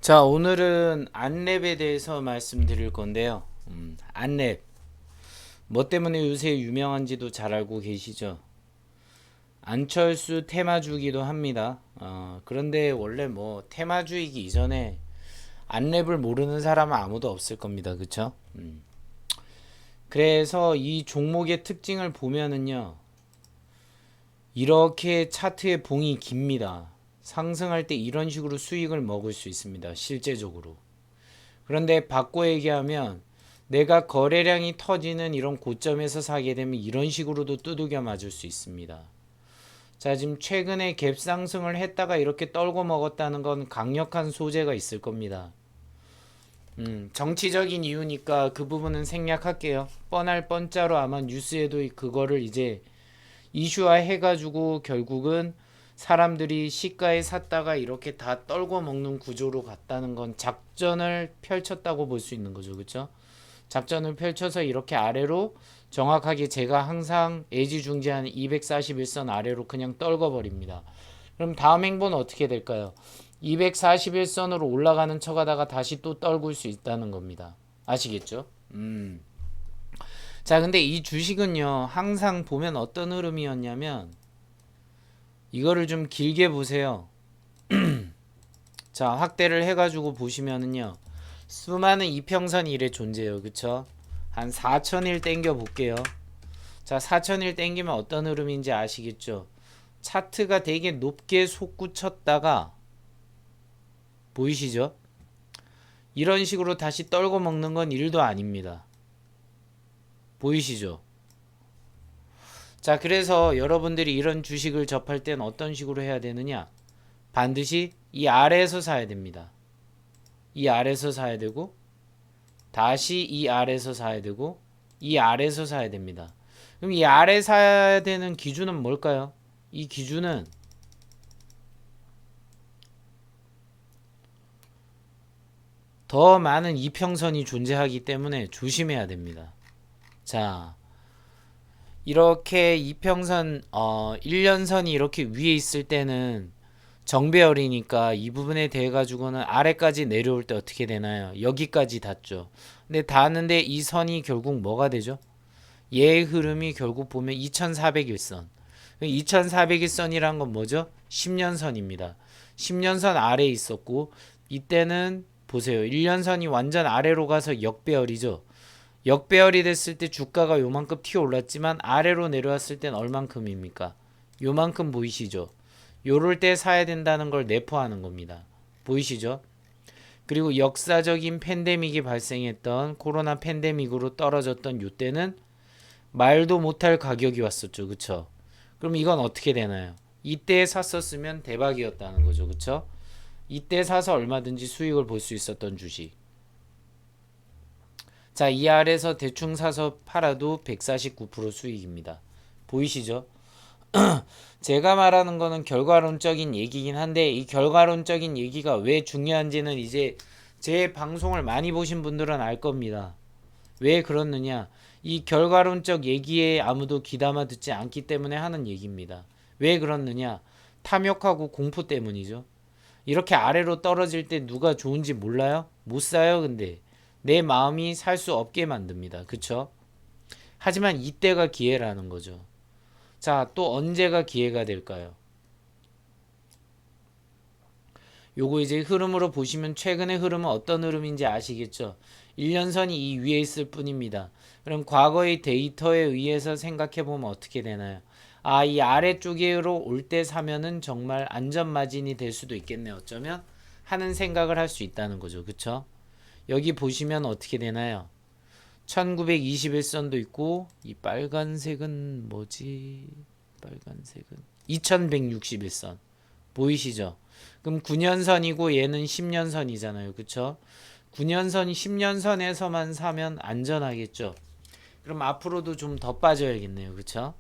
자, 오늘은 안랩에 대해서 말씀드릴 건데요. 안랩. 뭐 때문에 요새 유명한지도 잘 알고 계시죠? 안철수 테마주기도 합니다. 그런데 원래 뭐 테마주이기 이전에 안랩을 모르는 사람은 아무도 없을 겁니다. 그쵸? 그래서 이 종목의 특징을 보면은요. 이렇게 차트의 봉이 깁니다. 상승할 때 이런 식으로 수익을 먹을 수 있습니다. 실제적으로. 그런데 바꿔 얘기하면 내가 거래량이 터지는 이런 고점에서 사게 되면 이런 식으로도 두들겨 맞을 수 있습니다. 자, 지금 최근에 갭 상승을 했다가 이렇게 떨고 먹었다는 건 강력한 소재가 있을 겁니다. 정치적인 이유니까 그 부분은 생략할게요. 뻔할 뻔짜로 아마 뉴스에도 그거를 이제 이슈화 해가지고 결국은 사람들이 시가에 샀다가 이렇게 다 떨궈 먹는 구조로 갔다는 건 작전을 펼쳤다고 볼 수 있는 거죠. 그렇죠? 작전을 펼쳐서 이렇게 아래로 정확하게 제가 항상 애지중지하는 241선 아래로 그냥 떨궈 버립니다. 그럼 다음 행보는 어떻게 될까요? 241선으로 올라가는 척하다가 다시 또 떨굴 수 있다는 겁니다. 아시겠죠? 자, 근데 이 주식은요, 항상 보면 어떤 흐름이었냐면, 이거를 좀 길게 보세요. 자, 확대를 해가지고 보시면은요, 수많은 이평선이 이래 존재해요. 그쵸? 한 4000일 땡겨 볼게요. 자, 4000일 땡기면 어떤 흐름인지 아시겠죠? 차트가 되게 높게 솟구쳤다가, 보이시죠? 이런 식으로 다시 떨궈 먹는 건 일도 아닙니다. 보이시죠? 자, 그래서 여러분들이 이런 주식을 접할 땐 어떤 식으로 해야 되느냐? 반드시 이 아래에서 사야 됩니다. 이 아래에서 사야 되고, 다시 이 아래에서 사야 되고, 이 아래에서 사야 됩니다. 그럼 이 아래 사야 되는 기준은 뭘까요? 이 기준은 더 많은 이평선이 존재하기 때문에 조심해야 됩니다. 자, 이렇게 이평선 1년선이 이렇게 위에 있을 때는 정배열이니까 이 부분에 대해 가지고는 아래까지 내려올 때 어떻게 되나요? 여기까지 닿죠. 근데 닿았는데 이 선이 결국 뭐가 되죠? 얘의 흐름이 결국 보면 2400일선. 2400일선이란 건 뭐죠? 10년선입니다. 10년선 아래에 있었고 이때는 보세요. 1년선이 완전 아래로 가서 역배열이죠. 역배열이 됐을 때 주가가 요만큼 튀어 올랐지만 아래로 내려왔을 땐 얼만큼입니까? 요만큼 보이시죠? 요럴 때 사야 된다는 걸 내포하는 겁니다. 보이시죠? 그리고 역사적인 팬데믹이 발생했던 코로나 팬데믹으로 떨어졌던 요때는 말도 못할 가격이 왔었죠. 그쵸? 그럼 이건 어떻게 되나요? 이때 샀었으면 대박이었다는 거죠. 그쵸? 이때 사서 얼마든지 수익을 볼 수 있었던 주식. 자, 이 아래서 대충 사서 팔아도 149% 수익입니다. 보이시죠? 제가 말하는 거는 결과론적인 얘기긴 한데 이 결과론적인 얘기가 왜 중요한지는 이제 제 방송을 많이 보신 분들은 알 겁니다. 왜 그렇느냐? 이 결과론적 얘기에 아무도 귀담아 듣지 않기 때문에 하는 얘기입니다. 왜 그렇느냐? 탐욕하고 공포 때문이죠. 이렇게 아래로 떨어질 때 누가 좋은지 몰라요? 못 사요, 근데. 내 마음이 살 수 없게 만듭니다. 그쵸? 하지만 이때가 기회라는 거죠. 자, 또 언제가 기회가 될까요? 요거 이제 흐름으로 보시면 최근의 흐름은 어떤 흐름인지 아시겠죠? 1년선이 이 위에 있을 뿐입니다. 그럼 과거의 데이터에 의해서 생각해 보면 어떻게 되나요? 아, 이 아래쪽으로 올 때 사면은 정말 안전마진이 될 수도 있겠네. 어쩌면 하는 생각을 할 수 있다는 거죠. 그쵸? 여기 보시면 어떻게 되나요? 1921선도 있고 이 빨간색은 뭐지? 빨간색은 2161선 보이시죠? 그럼 9년선이고 얘는 10년선이잖아요. 그쵸? 9년선이 10년선에서만 사면 안전하겠죠? 그럼 앞으로도 좀 더 빠져야겠네요. 그쵸?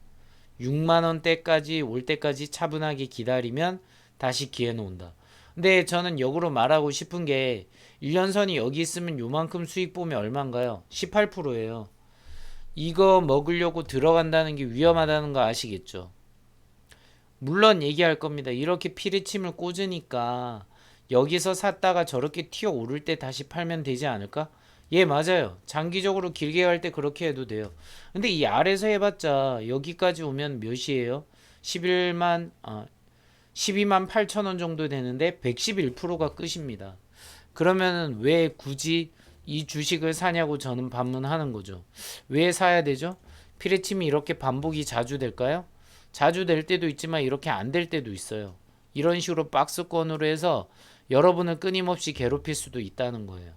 6만원대까지 올 때까지 차분하게 기다리면 다시 기회는 온다. 근데 저는 역으로 말하고 싶은 게 1년선이 여기 있으면 요만큼 수익 보면 얼마인가요? 18%예요. 이거 먹으려고 들어간다는 게 위험하다는 거 아시겠죠? 물론 얘기할 겁니다. 이렇게 피리침을 꽂으니까 여기서 샀다가 저렇게 튀어 오를 때 다시 팔면 되지 않을까? 예, 맞아요. 장기적으로 길게 갈 때 그렇게 해도 돼요. 근데 이 아래서 해봤자 여기까지 오면 몇이에요? 12만 8천 원 정도 되는데 111%가 끝입니다. 그러면은 왜 굳이 이 주식을 사냐고 저는 반문하는 거죠. 왜 사야 되죠? 피레침이 이렇게 반복이 자주 될까요? 자주 될 때도 있지만 이렇게 안 될 때도 있어요. 이런 식으로 박스권으로 해서 여러분을 끊임없이 괴롭힐 수도 있다는 거예요.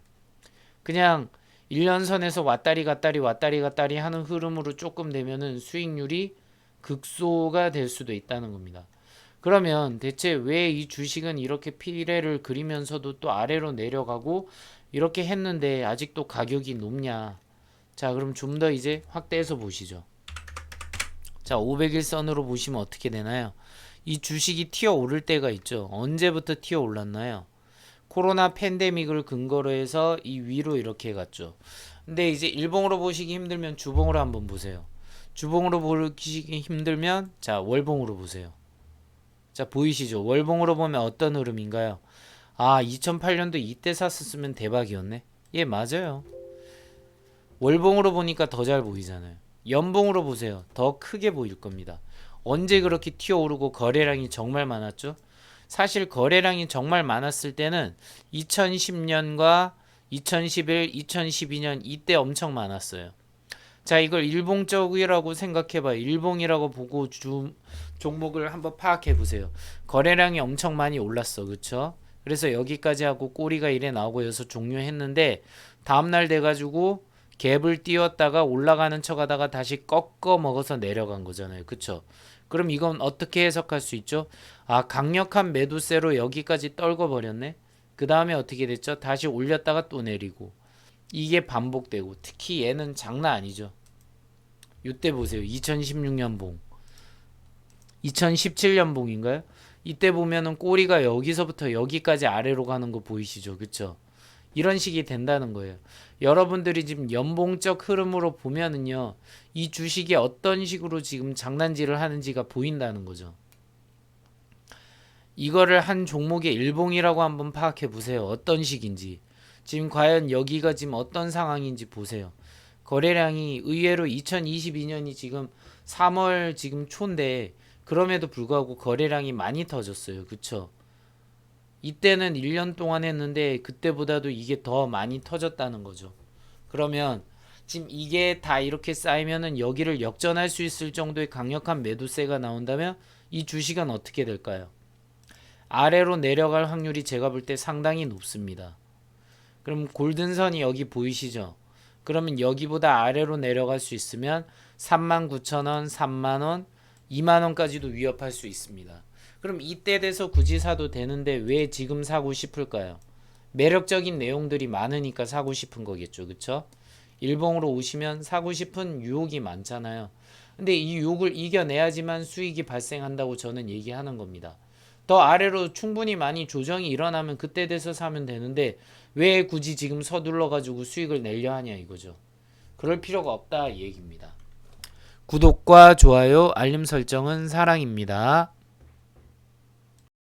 그냥 1년선에서 왔다리 갔다리 왔다리 갔다리 하는 흐름으로 조금 되면은 수익률이 극소가 될 수도 있다는 겁니다. 그러면 대체 왜 이 주식은 이렇게 피레를 그리면서도 또 아래로 내려가고 이렇게 했는데 아직도 가격이 높냐? 자, 그럼 좀 더 이제 확대해서 보시죠. 자, 500일선으로 보시면 어떻게 되나요? 이 주식이 튀어 오를 때가 있죠. 언제부터 튀어 올랐나요? 코로나 팬데믹을 근거로 해서 이 위로 이렇게 갔죠. 근데 이제 일봉으로 보시기 힘들면 주봉으로 한번 보세요. 주봉으로 보시기 힘들면 자, 월봉으로 보세요. 자, 보이시죠? 월봉으로 보면 어떤 흐름인가요? 아, 2008년도 이때 샀었으면 대박이었네. 예, 맞아요. 월봉으로 보니까 더 잘 보이잖아요. 연봉으로 보세요. 더 크게 보일 겁니다. 언제 그렇게 튀어오르고 거래량이 정말 많았죠? 사실 거래량이 정말 많았을 때는 2010년과 2011, 2012년 이때 엄청 많았어요. 자, 이걸 일봉적이라고 생각해봐요. 일봉이라고 보고 종목을 한번 파악해보세요. 거래량이 엄청 많이 올랐어. 그쵸? 그래서 여기까지 하고 꼬리가 이래 나오고 여기서 종료했는데 다음날 돼가지고 갭을 띄웠다가 올라가는 척 하다가 다시 꺾어 먹어서 내려간 거잖아요. 그쵸? 그럼 이건 어떻게 해석할 수 있죠? 아, 강력한 매도세로 여기까지 떨궈 버렸네. 그 다음에 어떻게 됐죠? 다시 올렸다가 또 내리고 이게 반복되고 특히 얘는 장난 아니죠. 이때 보세요. 2016년 봉, 2017년 봉인가요? 이때 보면은 꼬리가 여기서부터 여기까지 아래로 가는 거 보이시죠? 그쵸? 이런 식이 된다는 거예요. 여러분들이 지금 연봉적 흐름으로 보면은요, 이 주식이 어떤 식으로 지금 장난질을 하는지가 보인다는 거죠. 이거를 한 종목의 일봉이라고 한번 파악해 보세요. 어떤 식인지. 지금 과연 여기가 지금 어떤 상황인지 보세요. 거래량이 의외로 2022년이 지금 3월 지금 초인데 그럼에도 불구하고 거래량이 많이 터졌어요. 그쵸? 이때는 1년 동안 했는데 그때보다도 이게 더 많이 터졌다는 거죠. 그러면 지금 이게 다 이렇게 쌓이면은 여기를 역전할 수 있을 정도의 강력한 매도세가 나온다면 이 주식은 어떻게 될까요? 아래로 내려갈 확률이 제가 볼 때 상당히 높습니다. 그럼 골든선이 여기 보이시죠? 그러면 여기보다 아래로 내려갈 수 있으면 39,000원, 3만원, 2만원까지도 위협할 수 있습니다. 그럼 이때 돼서 굳이 사도 되는데 왜 지금 사고 싶을까요? 매력적인 내용들이 많으니까 사고 싶은 거겠죠. 그쵸? 일봉으로 오시면 사고 싶은 유혹이 많잖아요. 근데 이 유혹을 이겨내야지만 수익이 발생한다고 저는 얘기하는 겁니다. 더 아래로 충분히 많이 조정이 일어나면 그때 돼서 사면 되는데 왜 굳이 지금 서둘러 가지고 수익을 내려 하냐 이거죠. 그럴 필요가 없다 이 얘기입니다. 구독과 좋아요, 알림 설정은 사랑입니다.